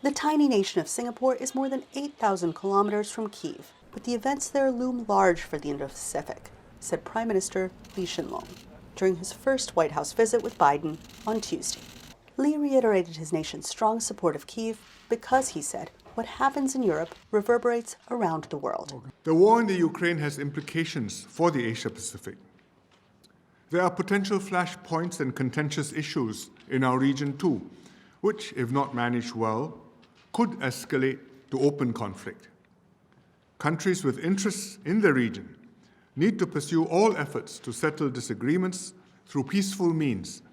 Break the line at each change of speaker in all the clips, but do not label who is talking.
The tiny nation of Singapore is more than 8,000 kilometers from Kyiv, but the events there loom large for the Indo-Pacific, said Prime Minister Lee Hsien-loong during his first White House visit with Biden on Tuesday. Lee reiterated his nation's strong support of Kyiv because, he said, what happens in Europe reverberates around the world.
The war in the Ukraine has implications for the Asia-Pacific. There are potential flashpoints and contentious issues in our region too, which, if not managed well, could escalate to open conflict. Countries with interests in the region need to pursue all efforts to settle disagreements through peaceful means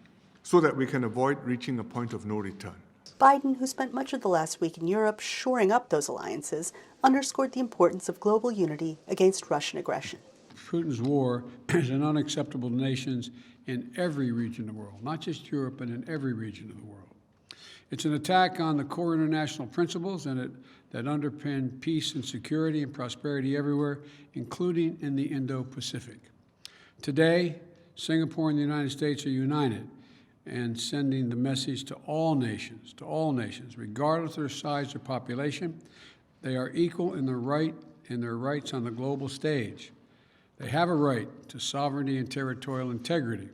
so that we can avoid reaching a point of no return.
Biden, who spent much of the last week in Europe shoring up those alliances, underscored the importance of global unity against Russian aggression.
Putin's war is unacceptable to nations in every region of the world, not just Europe, but in every region of the world. It's an attack on the core international principles that underpin peace and security and prosperity everywhere, including in the Indo-Pacific. Today, Singapore and the United States are united and sending the message to all nations, regardless of their size or population. They are equal in their rights on the global stage. They have a right to sovereignty and territorial integrity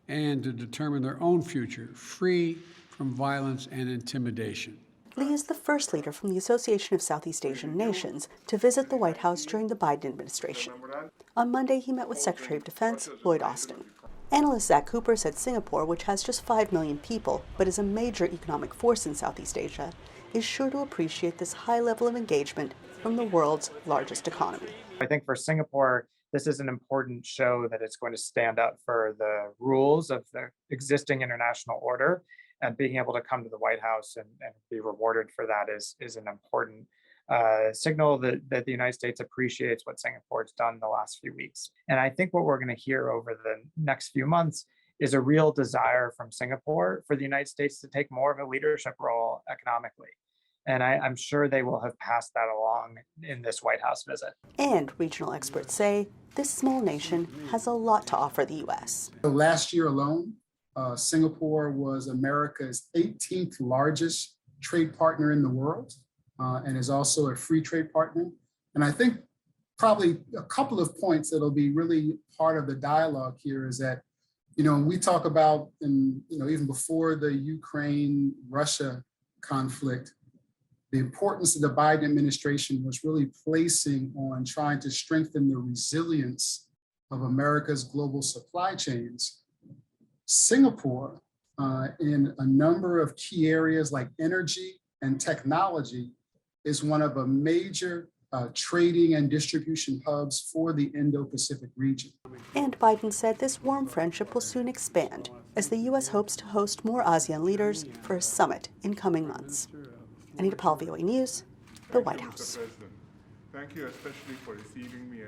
and to determine their own future, free from violence and intimidation.
Lee is the first leader from the Association of Southeast Asian Nations to visit the White House during the Biden administration. On Monday, he met with Secretary of Defense Lloyd Austin. Analyst Zach Cooper said Singapore, which has just 5 million people but is a major economic force in Southeast Asia, is sure to appreciate this high level of engagement from the world's largest economy.
I think for Singapore, this is an important show that it's going to stand up for the rules of the existing international order, and being able to come to the White House and be rewarded for that is an important signal that the United States appreciates what Singapore's done the last few weeks. And I think what we're going to hear over the next few months is a real desire from Singapore for the United States to take more of a leadership role economically. And I'm sure they will have passed that along in this White House visit.
And regional experts say this small nation has a lot to offer the U.S.
Last year alone, Singapore was America's 18th largest trade partner in the world and is also a free trade partner. And I think probably a couple of points that'll be really part of the dialogue here is that, we talk about, even before the Ukraine-Russia conflict, the importance of the Biden administration was really placing on trying to strengthen the resilience of America's global supply chains. Singapore, in a number of key areas like energy and technology, is one of a major trading and distribution hubs for the Indo-Pacific region.
And Biden said this warm friendship will soon expand as the U.S. hopes to host more ASEAN leaders for a summit in coming months. Anita Powell, VOA News, the White House.
Thank you especially for receiving me.